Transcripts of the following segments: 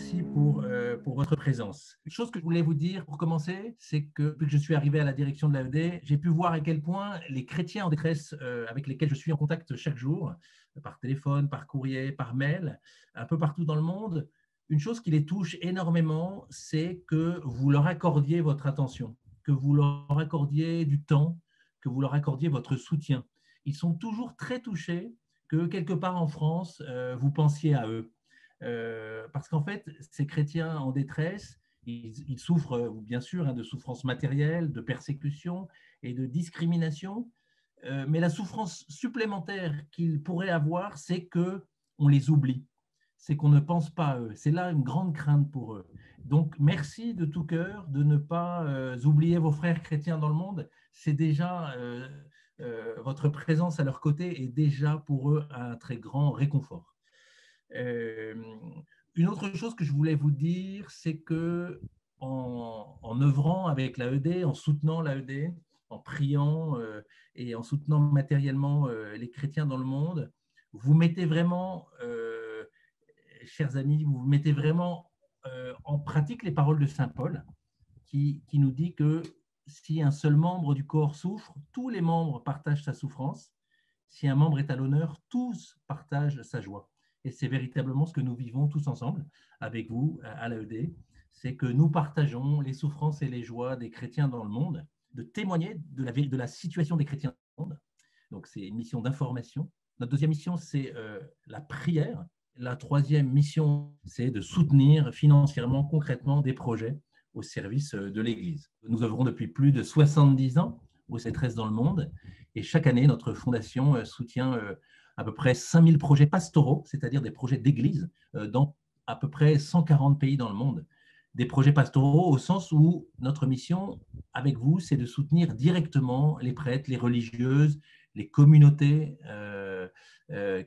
merci pour votre présence. Une chose que je voulais vous dire pour commencer, c'est que depuis que je suis arrivé à la direction de l'AED, j'ai pu voir à quel point les chrétiens en détresse avec lesquels je suis en contact chaque jour, par téléphone, par courrier, par mail, un peu partout dans le monde, une chose qui les touche énormément, c'est que vous leur accordiez votre attention, que vous leur accordiez du temps, que vous leur accordiez votre soutien. Ils sont toujours très touchés que quelque part en France, vous pensiez à eux. Parce qu'en fait, ces chrétiens en détresse, ils souffrent bien sûr de souffrances matérielles, de persécution et de discrimination, mais la souffrance supplémentaire qu'ils pourraient avoir, c'est qu'on les oublie, c'est qu'on ne pense pas à eux. C'est là une grande crainte pour eux. Donc, merci de tout cœur de ne pas oublier vos frères chrétiens dans le monde. C'est déjà, votre présence à leur côté est déjà pour eux un très grand réconfort. Une autre chose que je voulais vous dire, c'est que en œuvrant avec l'AED, en soutenant l'AED, en priant et en soutenant matériellement les chrétiens dans le monde, vous mettez vraiment, chers amis, vous mettez vraiment en pratique les paroles de Saint Paul qui nous dit que si un seul membre du corps souffre, tous les membres partagent sa souffrance. Si un membre est à l'honneur, tous partagent sa joie. Et c'est véritablement ce que nous vivons tous ensemble avec vous à l'AED, c'est que nous partageons les souffrances et les joies des chrétiens dans le monde, de témoigner de la situation des chrétiens dans le monde. Donc c'est une mission d'information. Notre deuxième mission, c'est la prière. La troisième mission, c'est de soutenir financièrement, concrètement, des projets au service de l'Église. Nous œuvrons depuis plus de 70 ans au C13 dans le monde, et chaque année, notre fondation soutient à peu près 5000 projets pastoraux, c'est-à-dire des projets d'église, dans à peu près 140 pays dans le monde. Des projets pastoraux au sens où notre mission avec vous, c'est de soutenir directement les prêtres, les religieuses, les communautés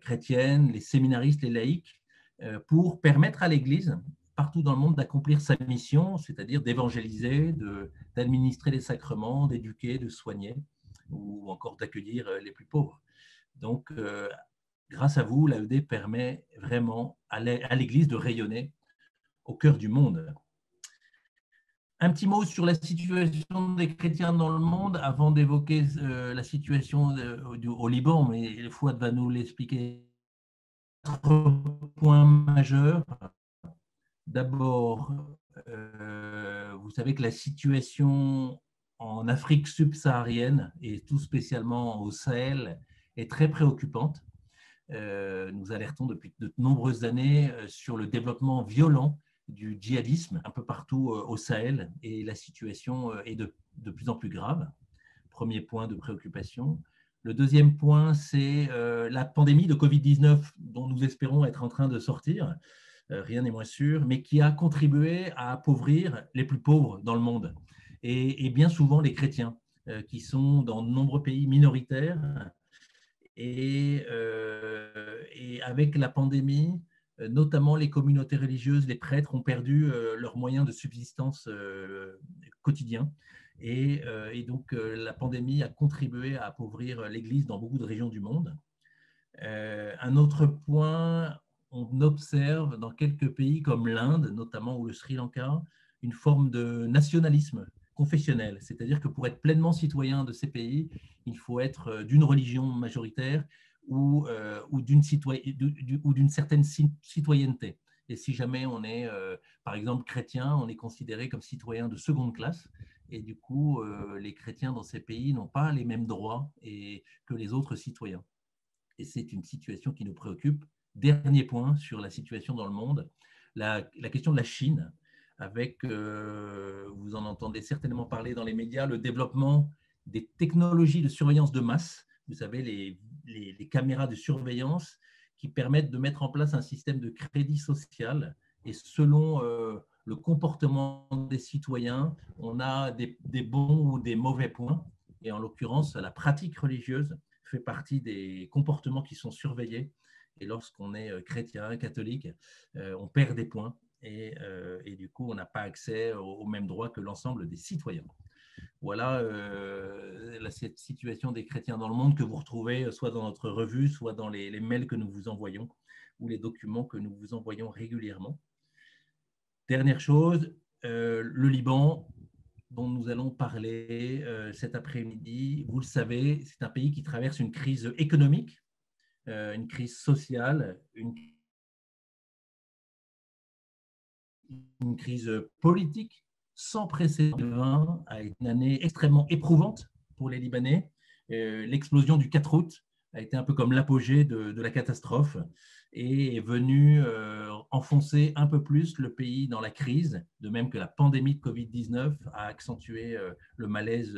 chrétiennes, les séminaristes, les laïcs, pour permettre à l'Église partout dans le monde d'accomplir sa mission, c'est-à-dire d'évangéliser, d'administrer les sacrements, d'éduquer, de soigner ou encore d'accueillir les plus pauvres. Donc, grâce à vous, l'AED permet vraiment à l'Église de rayonner au cœur du monde. Un petit mot sur la situation des chrétiens dans le monde avant d'évoquer la situation au Liban, mais Fouad va nous l'expliquer. Point majeur. D'abord, vous savez que la situation en Afrique subsaharienne, et tout spécialement au Sahel, est très préoccupante. Nous alertons depuis de nombreuses années sur le développement violent du djihadisme un peu partout au Sahel, et la situation est de plus en plus grave. Premier point de préoccupation. Le deuxième point, c'est la pandémie de Covid-19 dont nous espérons être en train de sortir. Rien n'est moins sûr, mais qui a contribué à appauvrir les plus pauvres dans le monde. Et bien souvent les chrétiens, qui sont dans de nombreux pays minoritaires. Et avec la pandémie, notamment les communautés religieuses, les prêtres ont perdu leurs moyens de subsistance quotidiens. Et donc, la pandémie a contribué à appauvrir l'Église dans beaucoup de régions du monde. Un autre point, on observe dans quelques pays comme l'Inde, notamment, ou le Sri Lanka, une forme de nationalisme confessionnel. C'est-à-dire que pour être pleinement citoyen de ces pays, il faut être d'une religion majoritaire ou d'une certaine citoyenneté. Et si jamais on est, par exemple, chrétien, on est considéré comme citoyen de seconde classe. Et du coup, les chrétiens dans ces pays n'ont pas les mêmes droits que les autres citoyens. Et c'est une situation qui nous préoccupe. Dernier point sur la situation dans le monde, la question de la Chine, avec, vous en entendez certainement parler dans les médias, le développement des technologies de surveillance de masse, vous savez, les caméras de surveillance qui permettent de mettre en place un système de crédit social, et selon le comportement des citoyens, on a des bons ou des mauvais points, et en l'occurrence, la pratique religieuse fait partie des comportements qui sont surveillés. Et lorsqu'on est chrétien, catholique, on perd des points et du coup, on n'a pas accès aux mêmes droits que l'ensemble des citoyens. Voilà cette situation des chrétiens dans le monde que vous retrouvez soit dans notre revue, soit dans les mails que nous vous envoyons ou les documents que nous vous envoyons régulièrement. Dernière chose, le Liban, dont nous allons parler cet après-midi. Vous le savez, c'est un pays qui traverse une crise économique, une crise sociale, une crise politique sans précédent. 2020 a été une année extrêmement éprouvante pour les Libanais. L'explosion du 4 août a été un peu comme l'apogée de la catastrophe et est venue enfoncer un peu plus le pays dans la crise, de même que la pandémie de Covid-19 a accentué le malaise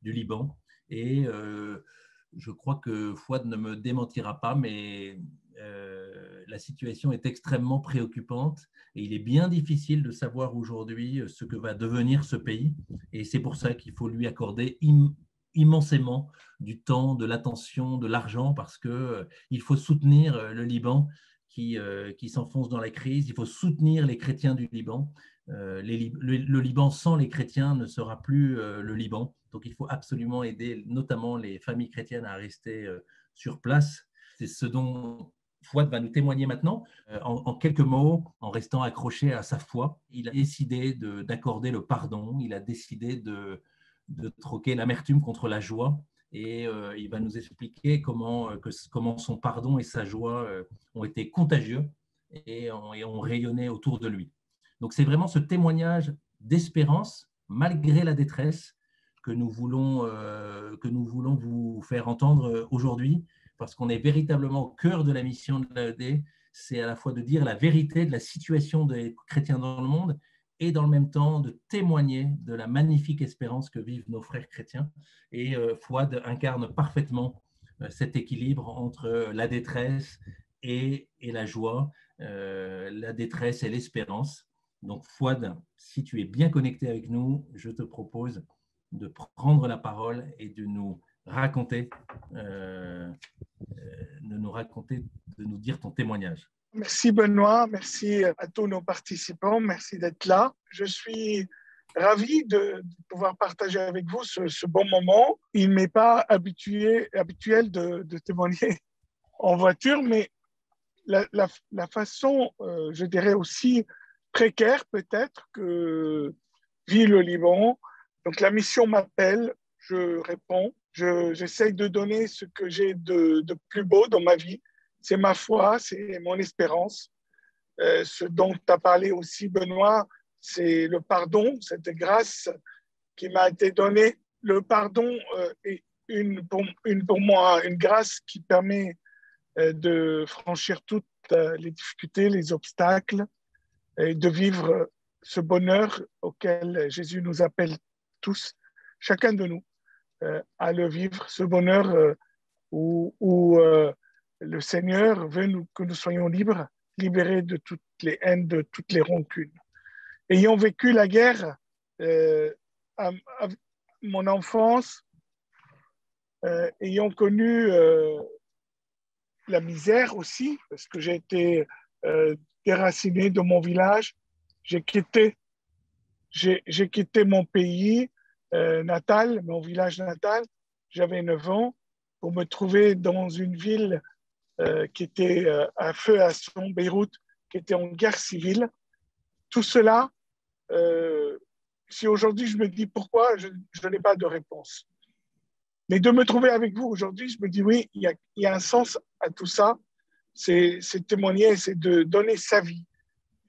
du Liban. Et je crois que Fouad ne me démentira pas, mais la situation est extrêmement préoccupante et il est bien difficile de savoir aujourd'hui ce que va devenir ce pays. Et c'est pour ça qu'il faut lui accorder immensément du temps, de l'attention, de l'argent, parce qu'il faut soutenir le Liban qui s'enfonce dans la crise. Il faut soutenir les chrétiens du Liban. Le Liban sans les chrétiens ne sera plus le Liban. Donc il faut absolument aider notamment les familles chrétiennes à rester sur place. C'est ce dont Fouad va nous témoigner maintenant. En quelques mots, en restant accroché à sa foi, il a décidé d'accorder le pardon, il a décidé de troquer l'amertume contre la joie. Et il va nous expliquer comment son pardon et sa joie ont été contagieux et ont rayonné autour de lui. Donc c'est vraiment ce témoignage d'espérance, malgré la détresse, que nous voulons vous faire entendre aujourd'hui, parce qu'on est véritablement au cœur de la mission de l'AED. C'est à la fois de dire la vérité de la situation des chrétiens dans le monde et dans le même temps de témoigner de la magnifique espérance que vivent nos frères chrétiens. Et Fouad incarne parfaitement cet équilibre entre la détresse et la joie, la détresse et l'espérance. Donc Fouad, si tu es bien connecté avec nous, je te propose de prendre la parole et de nous raconter, de nous dire ton témoignage. Merci Benoît, merci à tous nos participants, merci d'être là. Je suis ravi de pouvoir partager avec vous ce bon moment. Il ne m'est pas habituel de témoigner en voiture, mais la façon, je dirais aussi précaire peut-être, que vit le Liban. Donc la mission m'appelle, je réponds, j'essaye de donner ce que j'ai de plus beau dans ma vie. C'est ma foi, c'est mon espérance. Ce dont tu as parlé aussi, Benoît, c'est le pardon, cette grâce qui m'a été donnée. Le pardon est pour moi une grâce qui permet de franchir toutes les difficultés, les obstacles, et de vivre ce bonheur auquel Jésus nous appelle tous, chacun de nous, à le vivre, ce bonheur où le Seigneur veut que nous soyons libres, libérés de toutes les haines, de toutes les rancunes. Ayant vécu la guerre à mon enfance, ayant connu la misère aussi, parce que j'ai été déraciné de mon village, j'ai quitté mon pays natal, mon village natal, j'avais 9 ans, pour me trouver dans une ville qui était à feu à son, Beyrouth, qui était en guerre civile. Tout cela, si aujourd'hui je me dis pourquoi, je n'ai pas de réponse. Mais de me trouver avec vous aujourd'hui, je me dis oui, il y a un sens à tout ça. C'est témoigner, c'est de donner sa vie.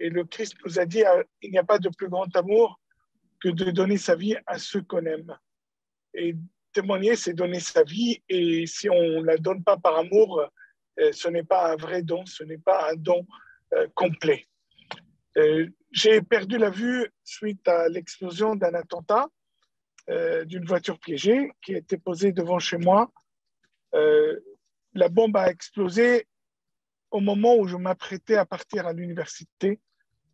Et le Christ nous a dit, il n'y a pas de plus grand amour que de donner sa vie à ceux qu'on aime. Et témoigner, c'est donner sa vie. Et si on ne la donne pas par amour, ce n'est pas un vrai don, ce n'est pas un don complet. J'ai perdu la vue suite à l'explosion d'un attentat d'une voiture piégée qui était posée devant chez moi. La bombe a explosé au moment où je m'apprêtais à partir à l'université.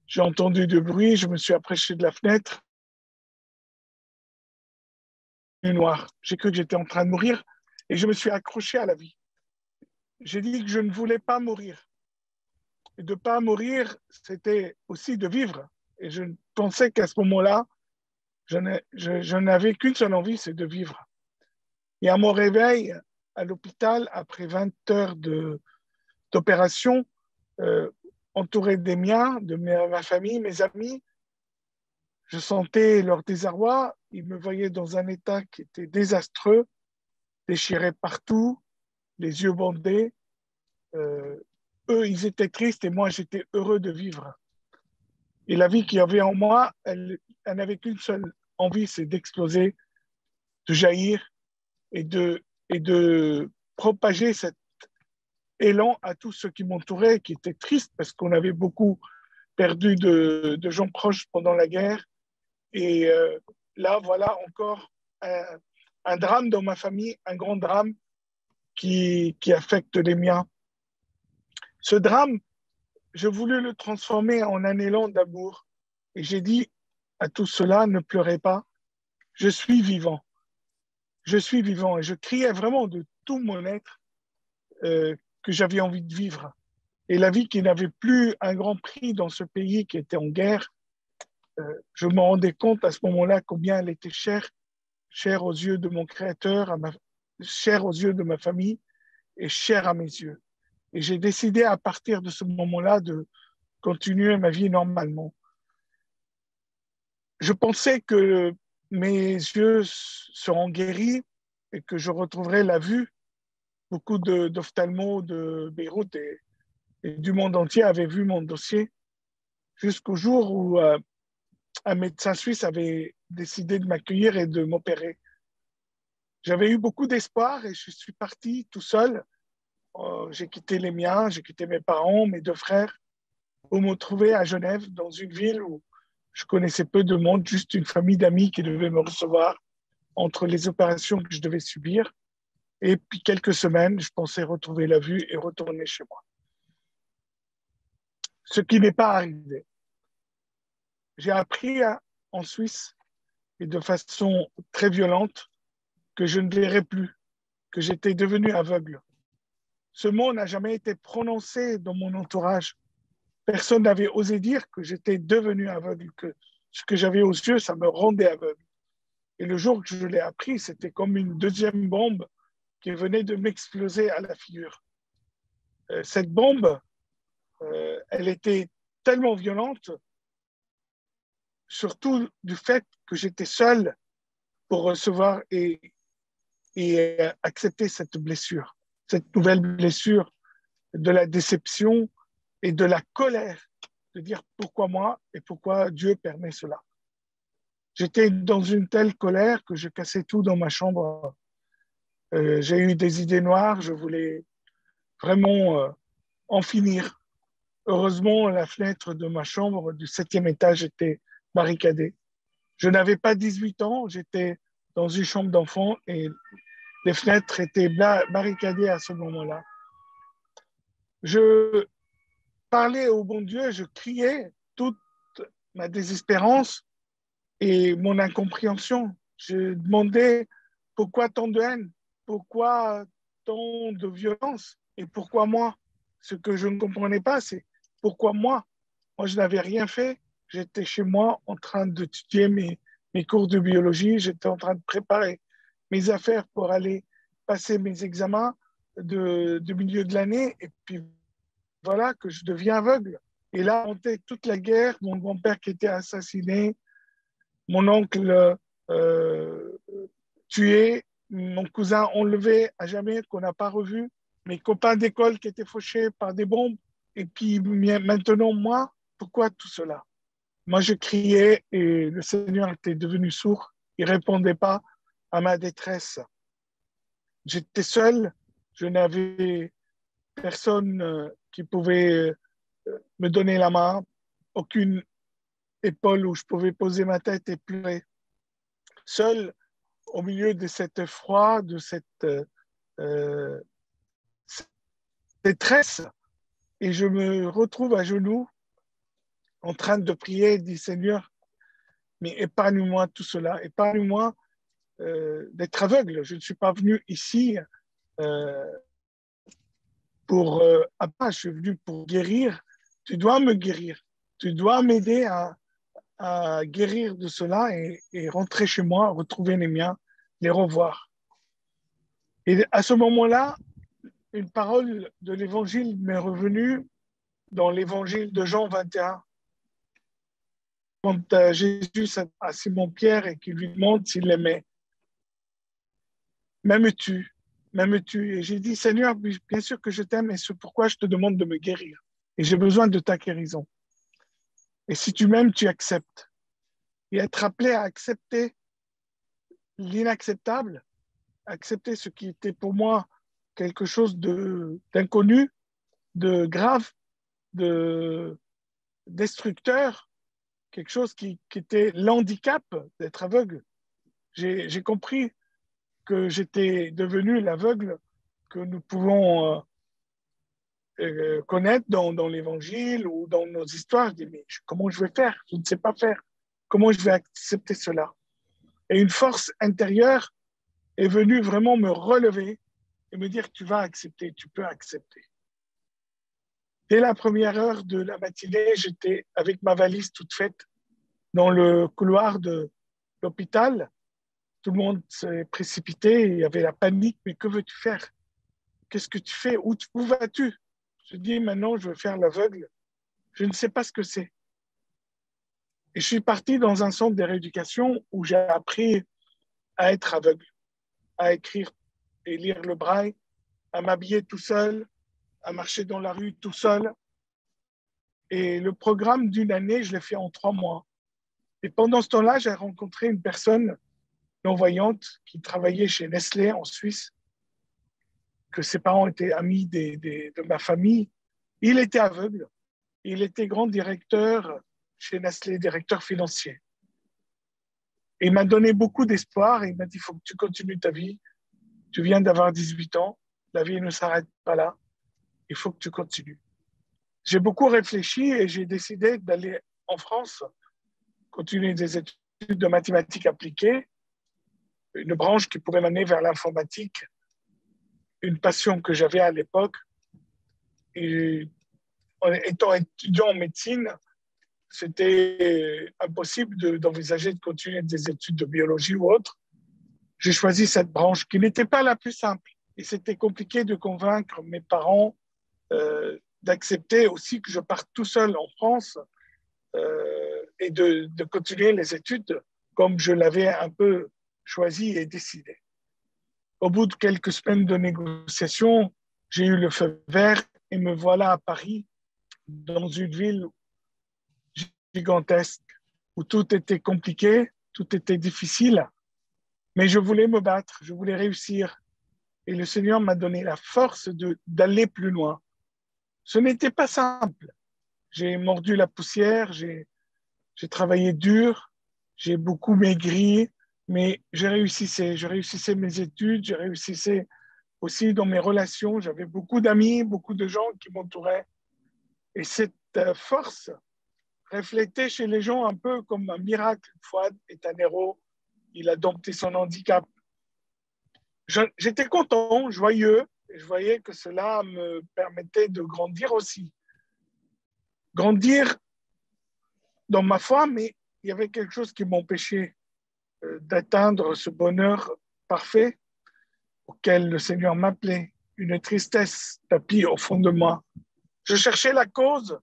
J'ai entendu du bruit, je me suis approché de la fenêtre. Noir. J'ai cru que j'étais en train de mourir et je me suis accroché à la vie. J'ai dit que je ne voulais pas mourir. Et de ne pas mourir, c'était aussi de vivre. Et je pensais qu'à ce moment-là, je n'avais qu'une seule envie, c'est de vivre. Et à mon réveil à l'hôpital, après 20 heures d'opération, entouré des miens, de ma famille, mes amis. Je sentais leur désarroi. Ils me voyaient dans un état qui était désastreux, déchiré partout, les yeux bandés. Euh, Eux, ils étaient tristes et moi, j'étais heureux de vivre. Et la vie qu'il y avait en moi, elle n'avait qu'une seule envie, c'est d'exploser, de jaillir et de propager cet élan à tous ceux qui m'entouraient, qui étaient tristes parce qu'on avait beaucoup perdu de gens proches pendant la guerre. Et là, voilà encore un drame dans ma famille, un grand drame qui affecte les miens. Ce drame, je voulais le transformer en un élan d'amour. Et j'ai dit à tout cela, ne pleurez pas, je suis vivant. Je suis vivant. Et je criais vraiment de tout mon être que j'avais envie de vivre. Et la vie qui n'avait plus un grand prix dans ce pays qui était en guerre, je me rendais compte à ce moment-là combien elle était chère, chère aux yeux de mon Créateur, chère aux yeux de ma famille et chère à mes yeux. Et j'ai décidé à partir de ce moment-là de continuer ma vie normalement. Je pensais que mes yeux seront guéris et que je retrouverai la vue. Beaucoup d'ophtalmos de Beyrouth et du monde entier avaient vu mon dossier jusqu'au jour où un médecin suisse avait décidé de m'accueillir et de m'opérer. J'avais eu beaucoup d'espoir et je suis parti tout seul. J'ai quitté les miens, j'ai quitté mes parents, mes deux frères, pour me trouver à Genève, dans une ville où je connaissais peu de monde, juste une famille d'amis qui devait me recevoir entre les opérations que je devais subir. Et puis quelques semaines, je pensais retrouver la vue et retourner chez moi. Ce qui n'est pas arrivé. J'ai appris en Suisse, et de façon très violente, que je ne verrais plus, que j'étais devenu aveugle. Ce mot n'a jamais été prononcé dans mon entourage. Personne n'avait osé dire que j'étais devenu aveugle, que ce que j'avais aux yeux, ça me rendait aveugle. Et le jour que je l'ai appris, c'était comme une deuxième bombe qui venait de m'exploser à la figure. Cette bombe, elle était tellement violente, surtout du fait que j'étais seul pour recevoir et accepter cette blessure, cette nouvelle blessure de la déception et de la colère, de dire pourquoi moi et pourquoi Dieu permet cela. J'étais dans une telle colère que je cassais tout dans ma chambre. J'ai eu des idées noires, je voulais vraiment en finir. Heureusement, la fenêtre de ma chambre du 7e étage était barricadée. Je n'avais pas 18 ans, j'étais dans une chambre d'enfant et les fenêtres étaient barricadées à ce moment-là. Je parlais au bon Dieu, je criais toute ma désespérance et mon incompréhension. Je demandais pourquoi tant de haine, pourquoi tant de violence et pourquoi moi. Ce que je ne comprenais pas, c'est pourquoi moi. Moi, je n'avais rien fait. J'étais chez moi en train d'étudier mes cours de biologie. J'étais en train de préparer mes affaires pour aller passer mes examens de milieu de l'année. Et puis voilà que je deviens aveugle. Et là, on était toute la guerre, mon grand-père qui était assassiné, mon oncle tué, mon cousin enlevé à jamais, qu'on n'a pas revu, mes copains d'école qui étaient fauchés par des bombes. Et puis maintenant, moi, pourquoi tout cela? Moi, je criais et le Seigneur était devenu sourd. Il ne répondait pas à ma détresse. J'étais seul, je n'avais personne qui pouvait me donner la main, aucune épaule où je pouvais poser ma tête et pleurer. Seul, au milieu de cette froid, de cette détresse, et je me retrouve à genoux en train de prier et de dire Seigneur, mais épargne-moi tout cela, épargne-moi d'être aveugle. Je ne suis pas venu ici pour je suis venu pour guérir. Tu dois me guérir. Tu dois m'aider à guérir de cela et rentrer chez moi, retrouver les miens, les revoir. Et à ce moment-là, une parole de l'Évangile m'est revenue dans l'évangile de Jean 21, quand Jésus s'est à Simon-Pierre et qu'il lui demande s'il l'aimait. M'aimes-tu? M'aimes-tu? Et j'ai dit, Seigneur, bien sûr que je t'aime et c'est pourquoi je te demande de me guérir. Et j'ai besoin de ta guérison. Et si tu m'aimes, tu acceptes. Et être appelé à accepter l'inacceptable, accepter ce qui était pour moi quelque chose d'inconnu, de grave, de destructeur, quelque chose qui était l'handicap d'être aveugle. J'ai compris que j'étais devenu l'aveugle que nous pouvons connaître dans l'Évangile ou dans nos histoires. Je dis, mais comment je vais faire? Je ne sais pas faire. Comment je vais accepter cela? Et une force intérieure est venue vraiment me relever et me dire, tu vas accepter, tu peux accepter. Dès la première heure de la matinée, j'étais avec ma valise toute faite dans le couloir de l'hôpital. Tout le monde s'est précipité, il y avait la panique, mais que veux-tu faire? Qu'est-ce que tu fais? Où vas-tu? Je dis, maintenant, je veux faire l'aveugle. Je ne sais pas ce que c'est. Et je suis parti dans un centre de rééducation où j'ai appris à être aveugle, à écrire et lire le braille, à m'habiller tout seul, à marcher dans la rue tout seul. Et le programme d'une année, je l'ai fait en 3 mois. Et pendant ce temps-là, j'ai rencontré une personne non-voyante qui travaillait chez Nestlé en Suisse, que ses parents étaient amis de ma famille. Il était aveugle. Il était grand directeur chez Nestlé, directeur financier. Et il m'a donné beaucoup d'espoir. Il m'a dit, il faut que tu continues ta vie. Tu viens d'avoir 18 ans. La vie ne s'arrête pas là. Il faut que tu continues. J'ai beaucoup réfléchi et j'ai décidé d'aller en France, continuer des études de mathématiques appliquées, une branche qui pourrait m'amener vers l'informatique, une passion que j'avais à l'époque. Et en étant étudiant en médecine, c'était impossible d'envisager de continuer des études de biologie ou autre. J'ai choisi cette branche qui n'était pas la plus simple. Et c'était compliqué de convaincre mes parents d'accepter aussi que je parte tout seul en France et de continuer les études comme je l'avais un peu choisi et décidé. Au bout de quelques semaines de négociations, j'ai eu le feu vert et me voilà à Paris, dans une ville gigantesque où tout était compliqué, tout était difficile, mais je voulais me battre, je voulais réussir. Et le Seigneur m'a donné la force d'aller plus loin. Ce n'était pas simple. J'ai mordu la poussière, j'ai travaillé dur, j'ai beaucoup maigri, mais je réussissais mes études, je réussissais aussi dans mes relations. J'avais beaucoup d'amis, beaucoup de gens qui m'entouraient. Et cette force reflétait chez les gens un peu comme un miracle. Fouad est un héros, il a dompté son handicap. J'étais content, joyeux, et je voyais que cela me permettait de grandir aussi. Grandir dans ma foi, mais il y avait quelque chose qui m'empêchait d'atteindre ce bonheur parfait auquel le Seigneur m'appelait. Une tristesse tapie au fond de moi. Je cherchais la cause,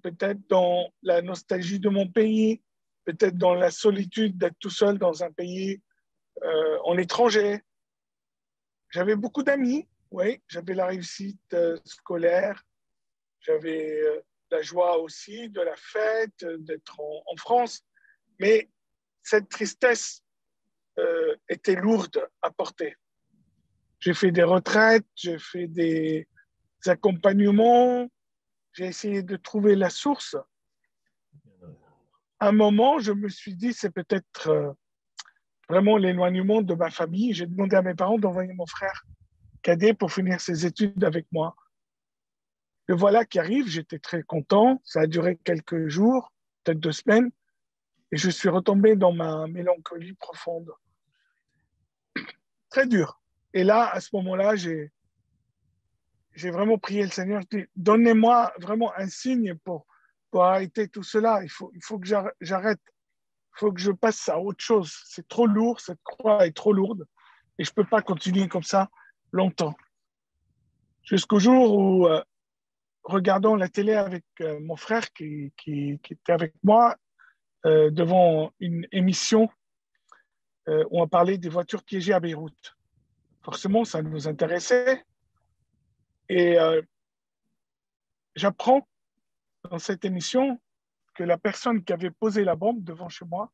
peut-être dans la nostalgie de mon pays, peut-être dans la solitude d'être tout seul dans un pays en étranger. J'avais beaucoup d'amis, oui, j'avais la réussite scolaire, j'avais la joie aussi de la fête, d'être en France, mais cette tristesse était lourde à porter. J'ai fait des retraites, j'ai fait des accompagnements, j'ai essayé de trouver la source. À un moment, je me suis dit, c'est peut-être vraiment l'éloignement de ma famille. J'ai demandé à mes parents d'envoyer mon frère cadet pour finir ses études avec moi. Le voilà qui arrive, j'étais très content. Ça a duré quelques jours, peut-être 2 semaines, et je suis retombé dans ma mélancolie profonde. Très dur. Et là, à ce moment-là, j'ai vraiment prié le Seigneur. Je dis, donnez-moi vraiment un signe pour arrêter tout cela. Il faut que j'arrête. Il faut que je passe à autre chose. C'est trop lourd, cette croix est trop lourde. Et je ne peux pas continuer comme ça longtemps. Jusqu'au jour où regardant la télé avec mon frère qui était avec moi devant une émission où on parlait des voitures piégées à Beyrouth. Forcément, ça nous intéressait. Et j'apprends dans cette émission que la personne qui avait posé la bombe devant chez moi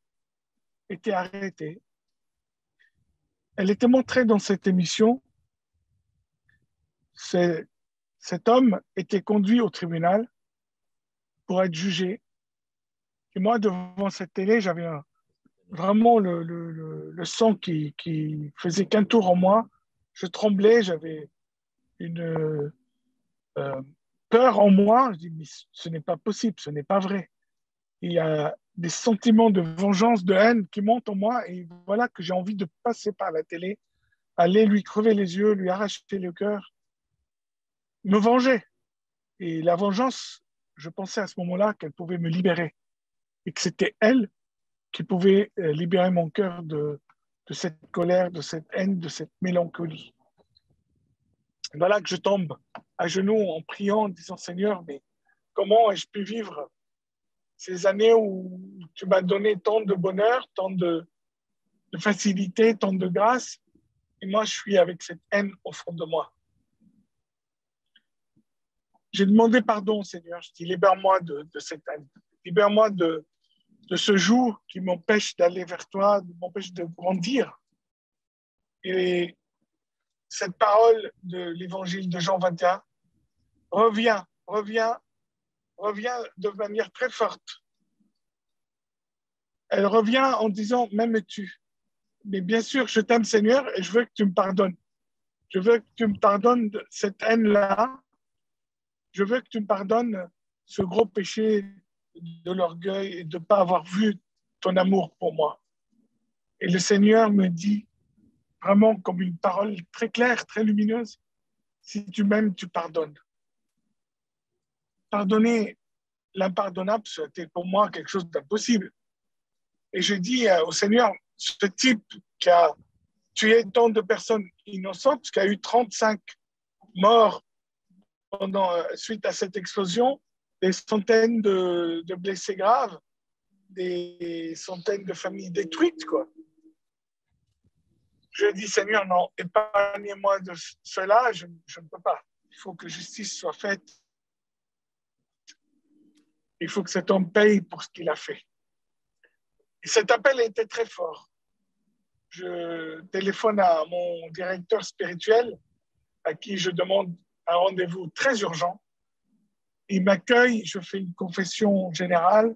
était arrêtée. Elle était montrée dans cette émission. Cet homme était conduit au tribunal pour être jugé. Et moi, devant cette télé, j'avais vraiment le sang qui faisait qu'un tour en moi. Je tremblais, j'avais une euh, peur en moi. Je dis, mais ce n'est pas possible, ce n'est pas vrai. Il y a des sentiments de vengeance, de haine qui montent en moi. Et voilà que j'ai envie de passer par la télé, aller lui crever les yeux, lui arracher le cœur, me venger. Et la vengeance, je pensais à ce moment-là qu'elle pouvait me libérer et que c'était elle qui pouvait libérer mon cœur de cette colère, de cette haine, de cette mélancolie. Voilà que je tombe à genoux en priant, en disant Seigneur, mais comment ai-je pu vivre ces années où tu m'as donné tant de bonheur, tant de facilité, tant de grâce, et moi je suis avec cette haine au fond de moi. J'ai demandé pardon, Seigneur. Je dis, libère-moi de cette haine. Libère-moi de ce joug qui m'empêche d'aller vers toi, m'empêche de grandir. Et cette parole de l'évangile de Jean 21 revient de manière très forte. Elle revient en disant, m'aimes-tu? Mais bien sûr, je t'aime, Seigneur, et je veux que tu me pardonnes. Je veux que tu me pardonnes cette haine-là. Je veux que tu me pardonnes ce gros péché de l'orgueil et de ne pas avoir vu ton amour pour moi. Et le Seigneur me dit, vraiment comme une parole très claire, très lumineuse, si tu m'aimes, tu pardonnes. Pardonner l'impardonnable, c'était pour moi quelque chose d'impossible. Et je dis au Seigneur, ce type qui a tué tant de personnes innocentes, qui a eu 35 morts suite à cette explosion, des centaines de blessés graves, des centaines de familles détruites, quoi. Je dis, Seigneur, non, épargnez-moi de cela, je ne peux pas. Il faut que justice soit faite. Il faut que cet homme paye pour ce qu'il a fait. Et cet appel était très fort. Je téléphone à mon directeur spirituel, à qui je demande un rendez-vous très urgent. Il m'accueille, je fais une confession générale,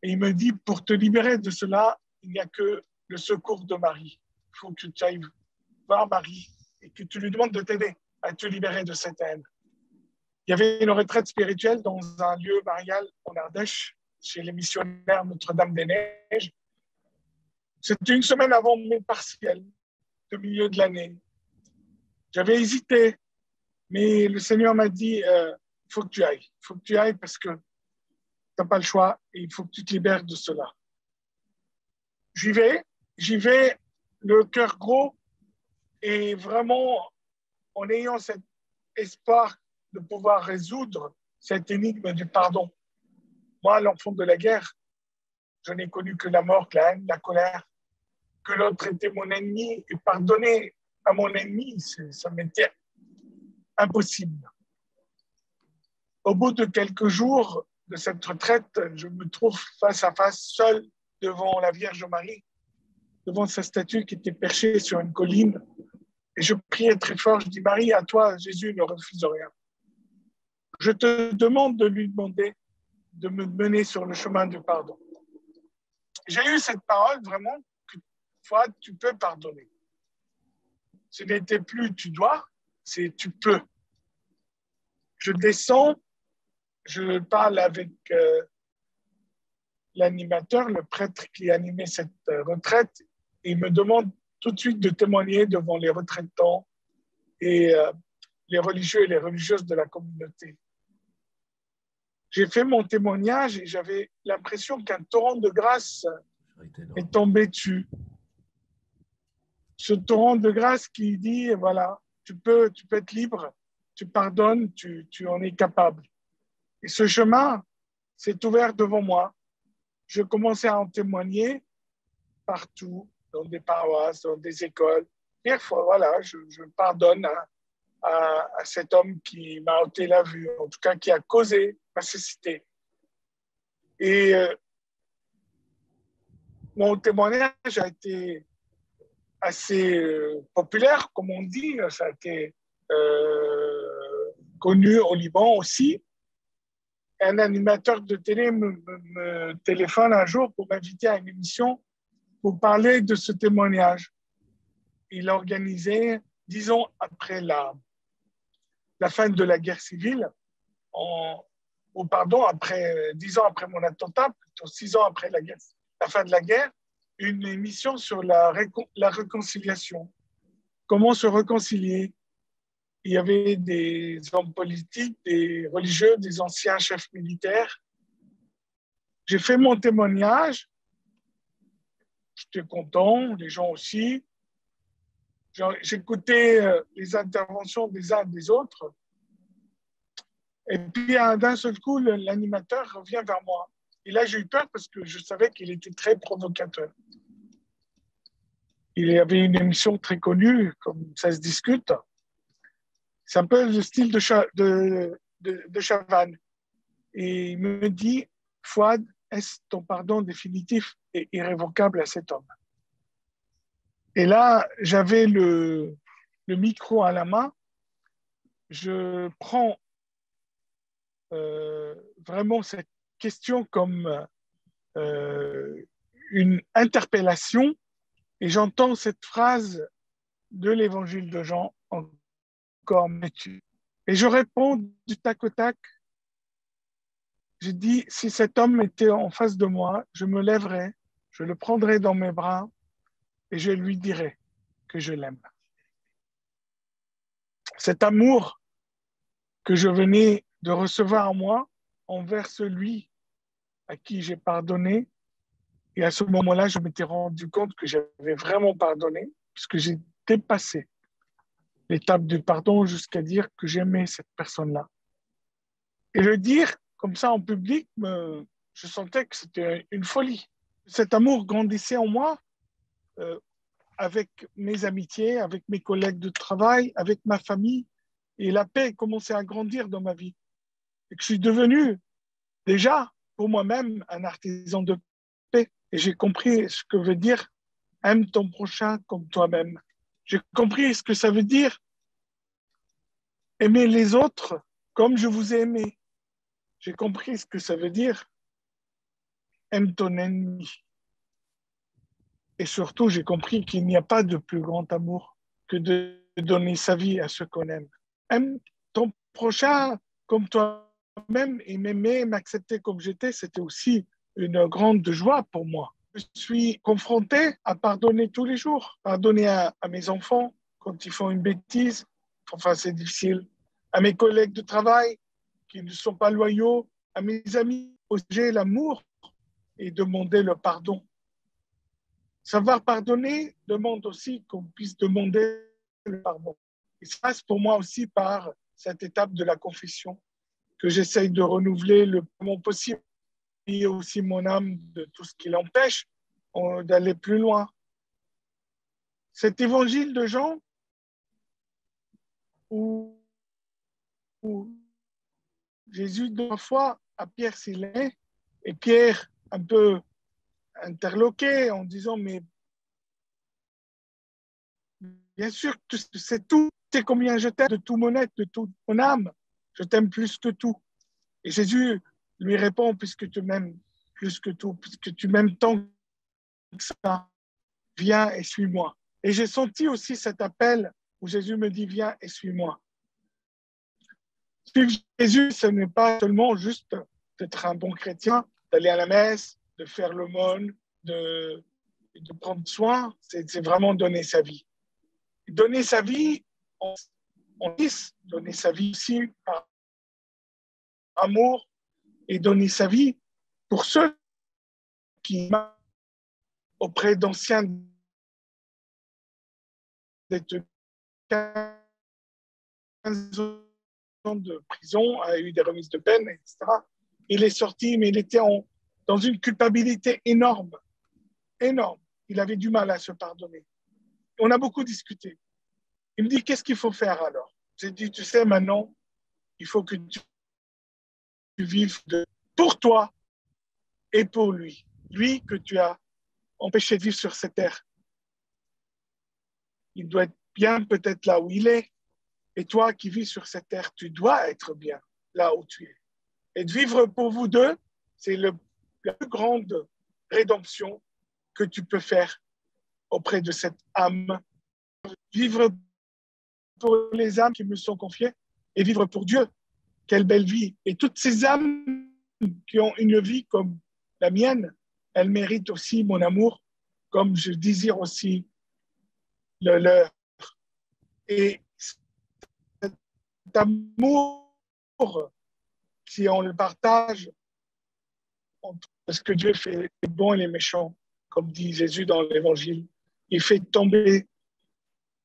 et il me dit, pour te libérer de cela, il n'y a que le secours de Marie. Il faut que tu ailles voir Marie et que tu lui demandes de t'aider à te libérer de cette haine. Il y avait une retraite spirituelle dans un lieu marial en Ardèche, chez les missionnaires Notre-Dame-des-Neiges. C'était une semaine avant mes partiels, de milieu de l'année. J'avais hésité, mais le Seigneur m'a dit, il faut que tu ailles. Il faut que tu ailles parce que tu n'as pas le choix et il faut que tu te libères de cela. J'y vais, le cœur gros et vraiment en ayant cet espoir de pouvoir résoudre cette énigme du pardon. Moi, l'enfant de la guerre, je n'ai connu que la mort, la haine, la colère, que l'autre était mon ennemi et pardonner à mon ennemi, ça m'était impossible. Au bout de quelques jours de cette retraite, je me trouve face à face, seul devant la Vierge Marie, devant sa statue qui était perchée sur une colline. Et je priais très fort, je dis, Marie, à toi, Jésus ne refuse rien. Je te demande de lui demander de me mener sur le chemin du pardon. J'ai eu cette parole vraiment que toi, tu peux pardonner. Ce n'était plus tu dois, c'est tu peux. Je descends, je parle avec l'animateur, le prêtre qui animait cette retraite, et il me demande tout de suite de témoigner devant les retraitants et les religieux et les religieuses de la communauté. J'ai fait mon témoignage et j'avais l'impression qu'un torrent de grâce est tombé dessus. Ce torrent de grâce qui dit, voilà, tu peux être libre, tu pardonnes, tu en es capable. Et ce chemin s'est ouvert devant moi. Je commençais à en témoigner partout, dans des paroisses, dans des écoles. Et voilà, je pardonne à cet homme qui m'a ôté la vue, en tout cas qui a causé ma cécité. Et mon témoignage a été assez populaire, comme on dit. Ça a été connu au Liban aussi. Un animateur de télé me téléphone un jour pour m'inviter à une émission pour parler de ce témoignage. Il a organisé, disons, après la fin de la guerre civile, ou pardon, 10 ans après mon attentat, plutôt 6 ans après la fin de la guerre, une émission sur la réconciliation. Comment se réconcilier? Il y avait des hommes politiques, des religieux, des anciens chefs militaires. J'ai fait mon témoignage. J'étais content, les gens aussi. J'écoutais les interventions des uns et des autres. Et puis, d'un seul coup, l'animateur revient vers moi. Et là, j'ai eu peur parce que je savais qu'il était très provocateur. Il y avait une émission très connue, comme ça se discute. C'est un peu le style de Chavannes. Et il me dit, Fouad, est-ce ton pardon définitif et irrévocable à cet homme? Et là, j'avais le micro à la main. Je prends vraiment cette question comme une interpellation et j'entends cette phrase de l'évangile de Jean, encore m'es-tu? Et je réponds du tac au tac. Je dis, si cet homme était en face de moi, je me lèverais, je le prendrais dans mes bras et je lui dirais que je l'aime. Cet amour que je venais de recevoir en moi envers celui à qui j'ai pardonné. Et à ce moment-là, je m'étais rendu compte que j'avais vraiment pardonné, puisque j'ai dépassé l'étape du pardon jusqu'à dire que j'aimais cette personne-là. Et le dire comme ça en public, je sentais que c'était une folie. Cet amour grandissait en moi avec mes amitiés, avec mes collègues de travail, avec ma famille. Et la paix commençait à grandir dans ma vie. Et que je suis devenu déjà, pour moi-même, un artisan de paix. Et j'ai compris ce que veut dire aime ton prochain comme toi-même. J'ai compris ce que ça veut dire aimer les autres comme je vous ai aimé. J'ai compris ce que ça veut dire aime ton ennemi. Et surtout, j'ai compris qu'il n'y a pas de plus grand amour que de donner sa vie à ceux qu'on aime. Aime ton prochain comme toi-même et m'aimer, m'accepter comme j'étais, c'était aussi une grande joie pour moi. Je suis confronté à pardonner tous les jours, pardonner à mes enfants quand ils font une bêtise, enfin c'est difficile, à mes collègues de travail qui ne sont pas loyaux, à mes amis, j'ai l'amour et demander le pardon. Savoir pardonner demande aussi qu'on puisse demander le pardon. Il se passe pour moi aussi par cette étape de la confession que j'essaye de renouveler le plus possible. Et aussi mon âme de tout ce qui l'empêche d'aller plus loin. Cet évangile de Jean où Jésus donne foi à Pierre s'il est, et Pierre un peu interloqué en disant mais bien sûr tu sais tout, tu sais combien je t'aime de tout mon être, de toute mon âme, je t'aime plus que tout. Et Jésus lui répond puisque tu m'aimes plus que tout, puisque tu m'aimes tant que ça, viens et suis-moi. Et j'ai senti aussi cet appel où Jésus me dit viens et suis-moi. Suivre Jésus, ce n'est pas seulement juste d'être un bon chrétien, d'aller à la messe, de faire l'aumône, de prendre soin, c'est vraiment donner sa vie. Donner sa vie en Christ, donner sa vie aussi par amour et donner sa vie pour ceux qui auprès d'anciens d'être 15 de prison, a eu des remises de peine, etc. Il est sorti, mais il était dans une culpabilité énorme, énorme. Il avait du mal à se pardonner. On a beaucoup discuté. Il me dit, qu'est-ce qu'il faut faire alors? J'ai dit, tu sais, maintenant, il faut que tu vives pour toi et pour lui. Lui que tu as empêché de vivre sur cette terre. Il doit être bien peut-être là où il est. Et toi qui vis sur cette terre, tu dois être bien là où tu es. Et de vivre pour vous deux, c'est la plus grande rédemption que tu peux faire auprès de cette âme. Vivre pour les âmes qui me sont confiées et vivre pour Dieu. Quelle belle vie. Et toutes ces âmes qui ont une vie comme la mienne, elles méritent aussi mon amour, comme je désire aussi le leur. Et cet amour, si on le partage, parce que Dieu fait les bons et les méchants, comme dit Jésus dans l'Évangile, il fait tomber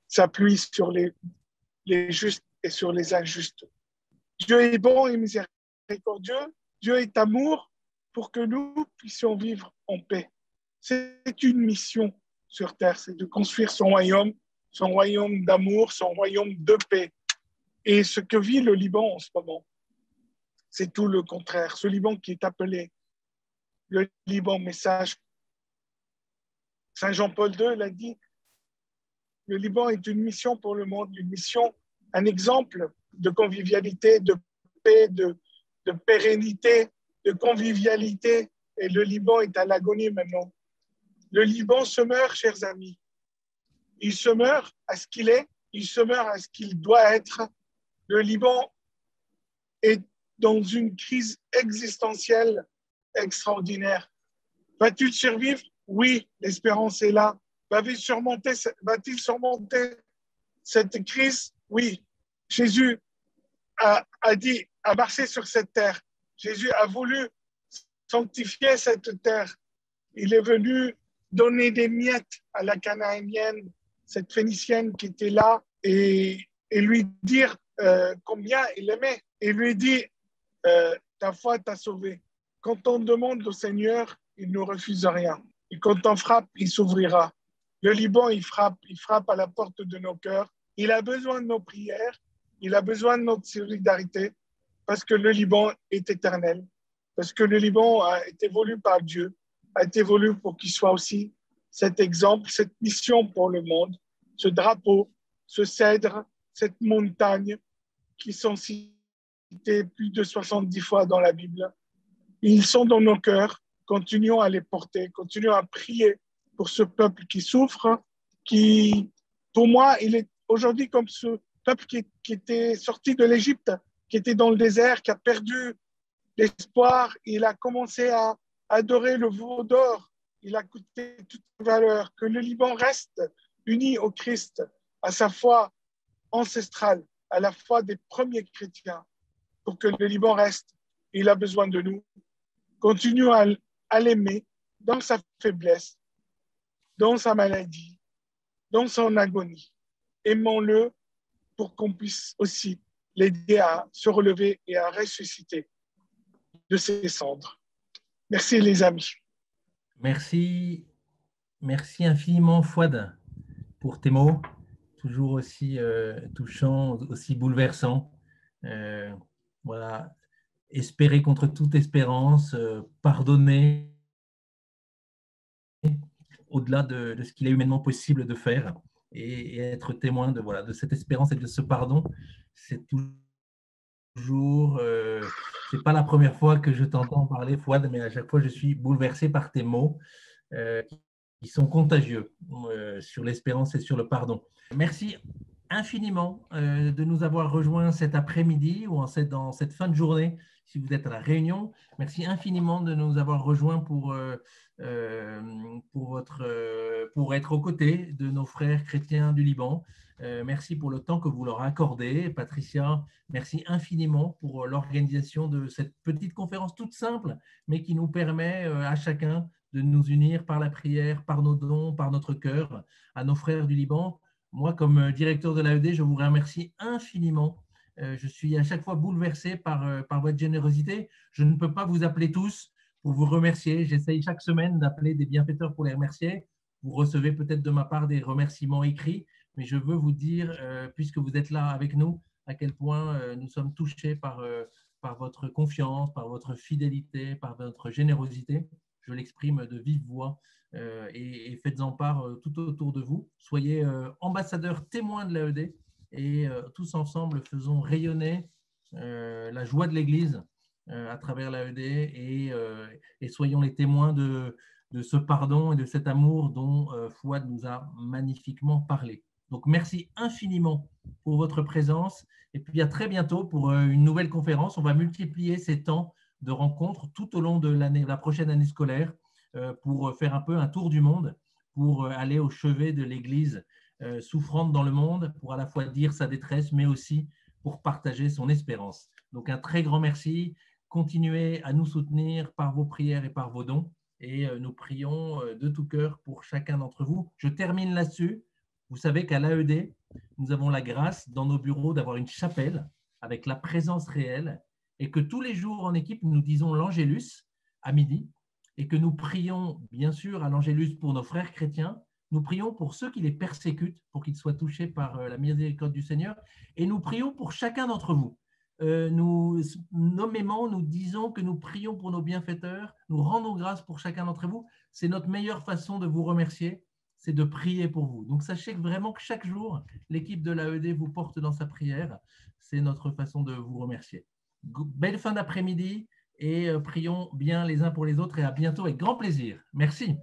sa pluie sur les justes et sur les injustes. Dieu est bon et miséricordieux, Dieu est amour pour que nous puissions vivre en paix. C'est une mission sur terre, c'est de construire son royaume d'amour, son royaume de paix. Et ce que vit le Liban en ce moment, c'est tout le contraire. Ce Liban qui est appelé le Liban message. Saint Jean-Paul II l'a dit, le Liban est une mission pour le monde, une mission, un exemple de convivialité, de paix, de pérennité, de convivialité. Et le Liban est à l'agonie maintenant. Le Liban se meurt, chers amis. Il se meurt à ce qu'il est, il se meurt à ce qu'il doit être. Le Liban est dans une crise existentielle extraordinaire. Va-t-il survivre? Oui, l'espérance est là. Va-t-il surmonter cette crise? Oui. Jésus a marché sur cette terre. Jésus a voulu sanctifier cette terre. Il est venu donner des miettes à la Canaanienne, cette Phénicienne qui était là, et lui dire combien il aimait. Et lui dit, ta foi t'a sauvé. Quand on demande au Seigneur, il ne refuse rien. Et quand on frappe, il s'ouvrira. Le Liban, il frappe à la porte de nos cœurs. Il a besoin de nos prières, il a besoin de notre solidarité, parce que le Liban est éternel, parce que le Liban a été voulu par Dieu, a été voulu pour qu'il soit aussi cet exemple, cette mission pour le monde, ce drapeau, ce cèdre, cette montagne qui sont cités plus de 70 fois dans la Bible. Ils sont dans nos cœurs. Continuons à les porter, continuons à prier pour ce peuple qui souffre, qui, pour moi, il est aujourd'hui comme ce peuple qui était sorti de l'Égypte, qui était dans le désert, qui a perdu l'espoir. Il a commencé à adorer le veau d'or. Il a coûté toute valeur. Que le Liban reste uni au Christ, à sa foi ancestrale, à la foi des premiers chrétiens, pour que le Liban reste. Il a besoin de nous. Continuons à l'aimer dans sa faiblesse, dans sa maladie, dans son agonie. Aimons-le pour qu'on puisse aussi l'aider à se relever et à ressusciter de ses cendres. Merci les amis. Merci, merci infiniment Fouad pour tes mots, toujours aussi touchants, aussi bouleversants. Voilà, espérer contre toute espérance, pardonner au-delà de ce qu'il est humainement possible de faire et être témoin de cette espérance et de ce pardon. C'est toujours, c'est pas la première fois que je t'entends parler, Fouad, mais à chaque fois je suis bouleversé par tes mots qui sont contagieux sur l'espérance et sur le pardon. Merci infiniment de nous avoir rejoints cet après-midi ou dans cette fin de journée si vous êtes à La Réunion. Merci infiniment de nous avoir rejoints pour être aux côtés de nos frères chrétiens du Liban. Merci pour le temps que vous leur accordez. Patricia, merci infiniment pour l'organisation de cette petite conférence toute simple, mais qui nous permet à chacun de nous unir par la prière, par nos dons, par notre cœur, à nos frères du Liban. Moi, comme directeur de l'AED, je vous remercie infiniment Je suis à chaque fois bouleversé par votre générosité. Je ne peux pas vous appeler tous pour vous remercier. J'essaye chaque semaine d'appeler des bienfaiteurs pour les remercier. Vous recevez peut-être de ma part des remerciements écrits, mais je veux vous dire, puisque vous êtes là avec nous, à quel point nous sommes touchés par votre confiance, par votre fidélité, par votre générosité. Je l'exprime de vive voix et faites-en part tout autour de vous. Soyez ambassadeurs témoins de l'AED et tous ensemble faisons rayonner la joie de l'Église à travers l'AED et soyons les témoins de ce pardon et de cet amour dont Fouad nous a magnifiquement parlé. Donc merci infiniment pour votre présence et puis à très bientôt pour une nouvelle conférence. On va multiplier ces temps de rencontres tout au long de la prochaine année scolaire pour faire un peu un tour du monde, pour aller au chevet de l'Église souffrante dans le monde, pour à la fois dire sa détresse, mais aussi pour partager son espérance. Donc un très grand merci. Continuez à nous soutenir par vos prières et par vos dons. Et nous prions de tout cœur pour chacun d'entre vous. Je termine là-dessus. Vous savez qu'à l'AED, nous avons la grâce dans nos bureaux d'avoir une chapelle avec la présence réelle et que tous les jours en équipe, nous disons l'Angélus à midi et que nous prions bien sûr à l'Angélus pour nos frères chrétiens. Nous prions pour ceux qui les persécutent, pour qu'ils soient touchés par la miséricorde du Seigneur. Et nous prions pour chacun d'entre vous. Nous, nommément, nous disons que nous prions pour nos bienfaiteurs. Nous rendons grâce pour chacun d'entre vous. C'est notre meilleure façon de vous remercier, c'est de prier pour vous. Donc, sachez que vraiment que chaque jour, l'équipe de l'AED vous porte dans sa prière. C'est notre façon de vous remercier. Belle fin d'après-midi et prions bien les uns pour les autres et à bientôt avec grand plaisir. Merci.